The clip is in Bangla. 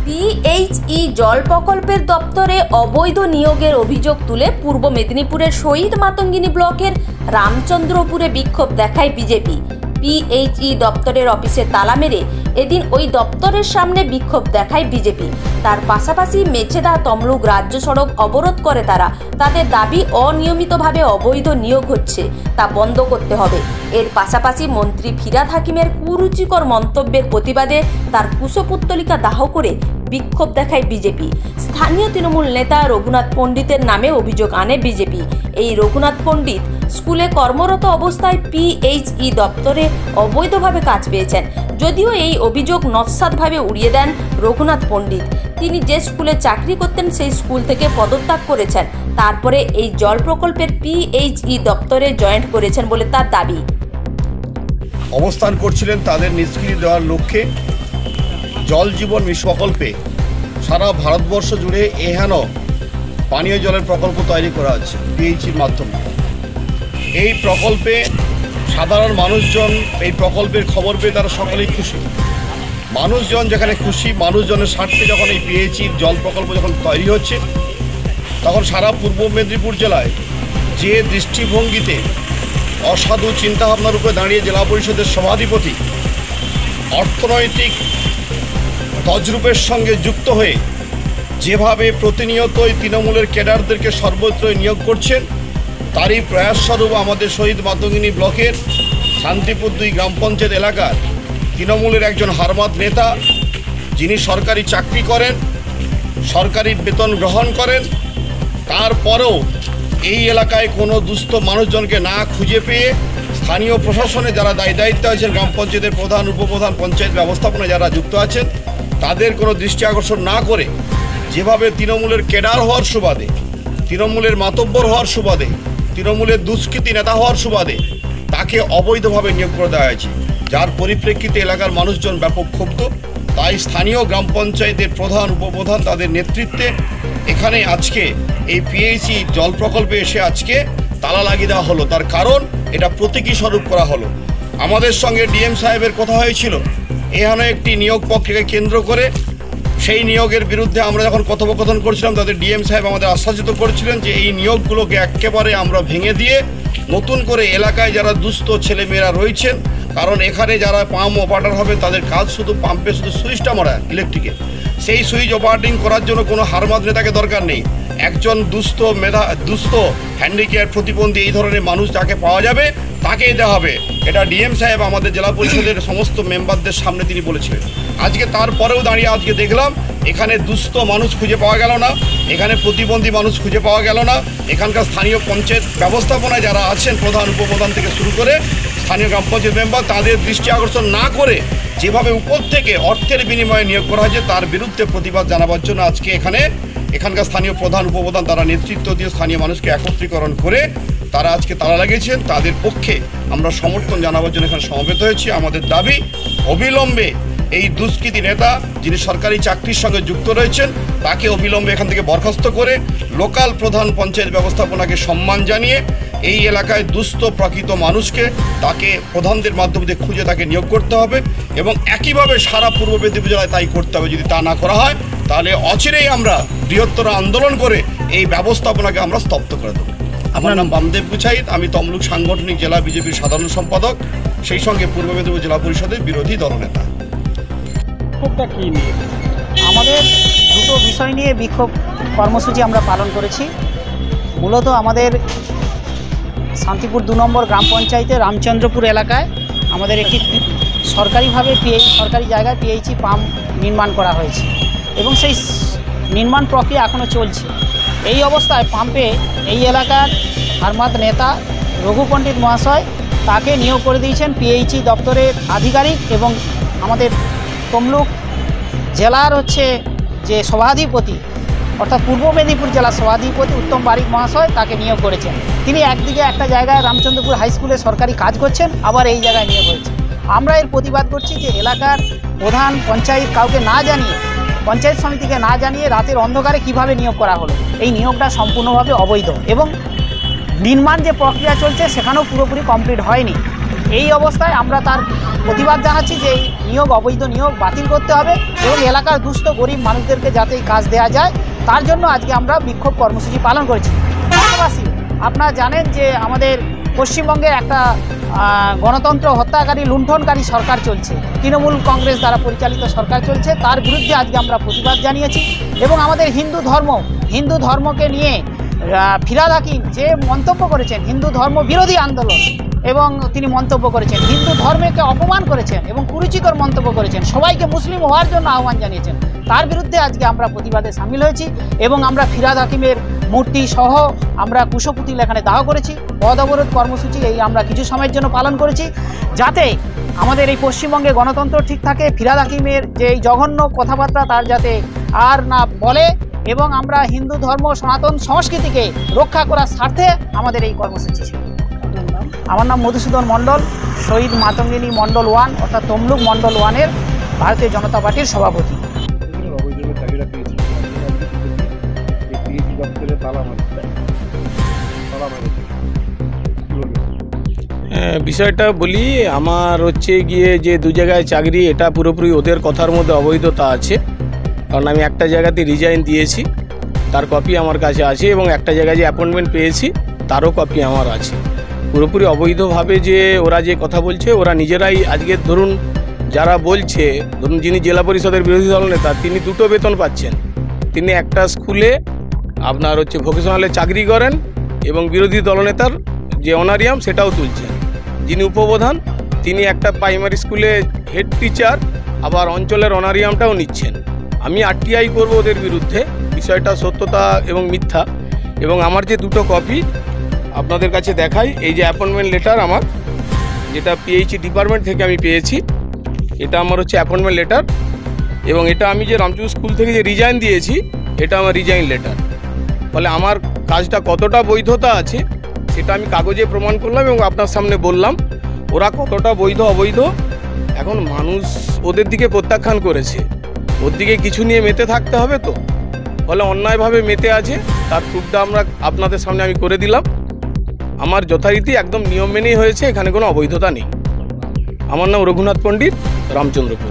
পিএইচই জল প্রকল্পের দপ্তরে অবৈধ নিয়োগের অভিযোগ তুলে পূর্ব মেদিনীপুরের শহীদ মাতঙ্গিনী ব্লকের রামচন্দ্রপুরে বিক্ষোভ দেখায় বিজেপি। পিএইচই দপ্তরের অফিসে তালা মেরে এদিন ওই দপ্তরের সামনে বিক্ষোভ দেখায় বিজেপি। তার পাশাপাশি মেচেদা তমলুক রাজ্য সড়ক অবরোধ করে তারা। তাদের দাবি অনিয়মিতভাবে অবৈধ নিয়োগ হচ্ছে, তা বন্ধ করতে হবে। এর পাশাপাশি মন্ত্রী ফিরহাদ হাকিমের কুরুচিকর মন্তব্যের প্রতিবাদে তার কুশপুত্তলিকা দাহ করে বিক্ষোভ দেখায় বিজেপি। স্থানীয় তৃণমূল নেতা রঘুনাথ পণ্ডিতের নামে অভিযোগ আনে বিজেপি। এই রঘুনাথ পণ্ডিত স্কুলে কর্মরত অবস্থায় পিএইচই দপ্তরে অবৈধভাবে কাজ পেয়েছেন। যদিও এই অভিযোগ নস্যাৎভাবে উড়িয়ে দেন রঘুনাথ পণ্ডিত। তিনি যে স্কুলে চাকরি করতেন সেই স্কুল থেকে পদত্যাগ করেছেন, তারপরে এই জল প্রকল্পের পিএইচই দপ্তরে জয়েন্ট করেছেন বলে তার দাবি। অবস্থান করছিলেন তাদের নিষ্ক্রিয় দেওয়ার লক্ষ্যে জল জীবন মিশন প্রকল্পে সারা ভারতবর্ষ জুড়ে এহেন পানীয় জলের প্রকল্প তৈরি করা হচ্ছে পিএইচইর মাধ্যমে। এই প্রকল্পে সাধারণ মানুষজন এই প্রকল্পের খবর পেয়ে তারা সকলেই খুশি। মানুষজন যেখানে খুশি, মানুষজনের স্বার্থে যখন এই পিএইচইর জল প্রকল্প যখন তৈরি হচ্ছে, তখন সারা পূর্ব মেদিনীপুর জেলায় যে দৃষ্টিভঙ্গিতে অসাধু চিন্তাভাবনার উপরে দাঁড়িয়ে জেলা পরিষদের সভাধিপতি অর্থনৈতিক তজরূপের সঙ্গে যুক্ত হয়ে যেভাবে প্রতিনিয়তই তৃণমূলের ক্যাডারদেরকে সর্বত্র নিয়োগ করছেন, তারই প্রয়াসস্বরূপ আমাদের শহীদ মাতঙ্গিনী ব্লকের শান্তিপুর 2 গ্রাম পঞ্চায়েত এলাকার তৃণমূলের একজন হারমাত নেতা, যিনি সরকারি চাকরি করেন, সরকারি বেতন গ্রহণ করেন, তারপরেও এই এলাকায় কোনো দুস্থ মানুষজনকে না খুঁজে পেয়ে স্থানীয় প্রশাসনে যারা দায়িত্বে আছেন, গ্রাম পঞ্চায়েতের প্রধান, উপপ্রধান, পঞ্চায়েত ব্যবস্থাপনায় যারা যুক্ত আছেন, তাদের কোনো দৃষ্টি আকর্ষণ না করে যেভাবে তৃণমূলের ক্যাডার হওয়ার সুবাদে, তৃণমূলের মাতব্বর হওয়ার সুবাদে, তৃণমূলের দুষ্কৃতী নেতা হওয়ার সুবাদে তাকে অবৈধভাবে নিয়োগ করে দেওয়া হয়েছে, যার পরিপ্রেক্ষিতে এলাকার মানুষজন ব্যাপক ক্ষুব্ধ। তাই স্থানীয় গ্রাম পঞ্চায়েতের প্রধান, উপপ্রধান তাদের নেতৃত্বে এখানে আজকে এই পিএইচই জল প্রকল্পে এসে আজকে তালা লাগিয়ে দেওয়া হলো। তার কারণ এটা প্রতীকী স্বরূপ করা হলো। আমাদের সঙ্গে ডিএম সাহেবের কথা হয়েছিল এখানে একটি নিয়োগ প্রক্রিয়াকে কেন্দ্র করে। সেই নিয়োগের বিরুদ্ধে আমরা যখন কথোপকথন করছিলাম, তাদের ডিএম সাহেব আমাদের আশ্বাসিত করেছিলেন যে এই নিয়োগগুলোকে একেবারে আমরা ভেঙে দিয়ে নতুন করে এলাকায় যারা দুস্থ ছেলেমেয়েরা রয়েছেন, কারণ এখানে যারা পাম্প অপারেটর হবে তাদের কাজ শুধু পাম্পে শুধু সুইচটা মারা ইলেকট্রিকে, সেই সুইচ অপারেটিং করার জন্য কোনো হারমাত নেতাকে দরকার নেই। একজন দুস্থ হ্যান্ডিক্যাপ প্রতিবন্ধী এই ধরনের মানুষ যাকে পাওয়া যাবে তাকেই দেওয়া হবে। এটা ডিএম সাহেব আমাদের জেলা পরিষদের সমস্ত মেম্বারদের সামনে তিনি বলেছিলেন। আজকে তারপরেও দাঁড়িয়ে আজকে দেখলাম এখানে দুস্থ মানুষ খুঁজে পাওয়া গেল না, এখানে প্রতিবন্ধী মানুষ খুঁজে পাওয়া গেল না। এখানকার স্থানীয় পঞ্চায়েত ব্যবস্থাপনায় যারা আছেন, প্রধান, উপপ্রধান থেকে শুরু করে স্থানীয় গ্রাম পঞ্চায়েত মেম্বার, তাদের দৃষ্টি আকর্ষণ না করে যেভাবে উপর থেকে অর্থের বিনিময়ে নিয়োগ করা হয়েছে তার বিরুদ্ধে প্রতিবাদ জানাবার জন্য আজকে এখানকার স্থানীয় প্রধান, উপপ্রধান তারা নেতৃত্ব দিয়ে স্থানীয় মানুষকে একত্রীকরণ করে তারা আজকে তালা লাগিয়েছেন। তাদের পক্ষে আমরা সমর্থন জানাবার জন্য এখানে সমবেত হয়েছি। আমাদের দাবি অবিলম্বে এই দুষ্কৃতী নেতা, যিনি সরকারি চাকরির সঙ্গে যুক্ত রয়েছেন, তাকে অবিলম্বে এখান থেকে বরখাস্ত করে লোকাল প্রধান পঞ্চায়েত ব্যবস্থাপনাকে সম্মান জানিয়ে এই এলাকায় দুস্থ প্রকৃত মানুষকে তাকে প্রধানদের মাধ্যমে খুঁজে তাকে নিয়োগ করতে হবে এবং একইভাবে সারা পূর্ব মেদিনীপুর জেলায় তাই করতে হবে। যদি তা না করা হয় তাহলে অচিরেই আমরা বৃহত্তর আন্দোলন করে এই ব্যবস্থাপনাকে আমরা স্তব্ধ করে দেবো। আমার নাম বামদেব গুছাইত, আমি তমলুক সাংগঠনিক জেলা বিজেপির সাধারণ সম্পাদক, সেই সঙ্গে পূর্ব মেদিনীপুর জেলা পরিষদের বিরোধী দলনেতা। আমাদের দুটো বিষয় নিয়ে বিক্ষোভ কর্মসূচি আমরা পালন করেছি। মূলত আমাদের শান্তিপুর 2 নম্বর গ্রাম পঞ্চায়েতে রামচন্দ্রপুর এলাকায় আমাদের একটি সরকারিভাবে সরকারি জায়গায় পিএইচই পাম্প নির্মাণ করা হয়েছে এবং সেই নির্মাণ প্রক্রিয়া এখনও চলছে। এই অবস্থায় পাম্পে এই এলাকার হারমাত নেতা রঘু পণ্ডিত মহাশয় তাকে নিয়োগ করে দিয়েছেন পিএইচই দপ্তরের আধিকারিক এবং আমাদের তমলুক জেলার যে সভাধিপতি, অর্থাৎ পূর্ব মেদিনীপুর জেলার সভাধিপতি উত্তম বারিক মহাশয় তাকে নিয়োগ করেছেন। তিনি একদিকে একটা জায়গায় রামচন্দ্রপুর হাই স্কুলে সরকারি কাজ করছেন, আবার এই জায়গায় নিয়োগ হয়েছে। আমরা এর প্রতিবাদ করছি যে এলাকার প্রধান, পঞ্চায়েত কাউকে না জানিয়ে, পঞ্চায়েত সমিতিকে না জানিয়ে রাতের অন্ধকারে কিভাবে নিয়োগ করা হলো। এই নিয়োগটা সম্পূর্ণভাবে অবৈধ এবং নির্মাণ যে প্রক্রিয়া চলছে সেখানেও পুরোপুরি কমপ্লিট হয়নি। এই অবস্থায় আমরা তার প্রতিবাদ জানাচ্ছি যে এই নিয়োগ, অবৈধ নিয়োগ বাতিল করতে হবে এবং এলাকার দুস্থ গরিব মানুষদেরকে যাতে এই কাজ দেওয়া যায় তার জন্য আজকে আমরা বিক্ষোভ কর্মসূচি পালন করেছি। পাশাপাশি আপনারা জানেন যে আমাদের পশ্চিমবঙ্গে একটা গণতন্ত্র হত্যাকারী, লুণ্ঠনকারী সরকার চলছে, তৃণমূল কংগ্রেস দ্বারা পরিচালিত সরকার চলছে, তার বিরুদ্ধে আজকে আমরা প্রতিবাদ জানিয়েছি। এবং আমাদের হিন্দু ধর্মকে নিয়ে ফিরহাদ হাকিম যে মন্তব্য করেছেন, হিন্দু ধর্ম বিরোধী আন্দোলন, এবং তিনি মন্তব্য করেছেন, হিন্দু ধর্মকে অপমান করেছেন এবং কুরুচিকর মন্তব্য করেছেন, সবাইকে মুসলিম হওয়ার জন্য আহ্বান জানিয়েছেন, তার বিরুদ্ধে আজকে আমরা প্রতিবাদে সামিল হয়েছি। এবং আমরা ফিরহাদ হাকিমের মূর্তি সহ আমরা কুশপুতল এখানে দাহ করেছি। পথ অবরোধ কর্মসূচি এই আমরা কিছু সময়ের জন্য পালন করেছি, যাতে আমাদের এই পশ্চিমবঙ্গে গণতন্ত্র ঠিক থাকে, ফিরহাদ হাকিমের যে এই জঘন্য কথাবার্তা তার যাতে আর না বলে, এবং আমরা হিন্দু ধর্ম সনাতন সংস্কৃতিকে রক্ষা করার স্বার্থে আমাদের এই কর্মসূচি ছিল। আমার নাম মধুসূদন মণ্ডল, শহীদ মাতঙ্গিনী মণ্ডল 1 অর্থাৎ তমলুক মণ্ডল 1-এর ভারতীয় জনতা পার্টির সভাপতি। বিষয়টা বলি, আমার হচ্ছে গিয়ে যে দু জায়গায় চাকরি, এটা পুরোপুরি ওদের কথার মধ্যে অবৈধতা আছে। কারণ আমি একটা জায়গাতে রিজাইন দিয়েছি, তার কপি আমার কাছে আছে, এবং একটা জায়গায় যে অ্যাপয়েন্টমেন্ট পেয়েছি তারও কপি আমার আছে। পুরোপুরি অবৈধভাবে যে ওরা যে কথা বলছে, ওরা নিজেরাই আজকে ধরুন যারা বলছে, ধরুন যিনি জেলা পরিষদের বিরোধী দলনেতা, তিনি 2টো বেতন পাচ্ছেন। তিনি একটা স্কুলে আপনার হচ্ছে ভোকেশনালে চাকরি করেন এবং বিরোধী দলনেতার যে অনারিয়াম সেটাও তুলছেন। যিনি উপপ্রধান তিনি একটা প্রাইমারি স্কুলে হেড টিচার, আবার অঞ্চলের অনারিয়ামটাও নিচ্ছেন। আমি RTI করব ওদের বিরুদ্ধে, বিষয়টা সত্যতা এবং মিথ্যা। এবং আমার যে 2টো কপি আপনাদের কাছে দেখাই, এই যে অ্যাপয়েন্টমেন্ট লেটার আমার, যেটা PHE ডিপার্টমেন্ট থেকে আমি পেয়েছি, এটা আমার হচ্ছে অ্যাপয়েন্টমেন্ট লেটার। এবং এটা আমি যে রামচন্দ্র স্কুল থেকে যে রিজাইন দিয়েছি, এটা আমার রিজাইন লেটার। ফলে আমার কাজটা কতটা বৈধতা আছে সেটা আমি কাগজে প্রমাণ করলাম এবং আপনার সামনে বললাম। ওরা কতটা বৈধ অবৈধ এখন মানুষ ওদের দিকে প্রত্যাখ্যান করেছে, ওর দিকে কিছু নিয়ে মেতে থাকতে হবে তো। ফলে অন্যায়ভাবে মেতে আছে, তার প্রুফটা আমরা আপনাদের সামনে আমি করে দিলাম। আমার যথারীতি একদম নিয়ম মেনেই হয়েছে, এখানে কোনো অবৈধতা নেই। আমার নাম রঘুনাথ পণ্ডিত, রামচন্দ্রপুর।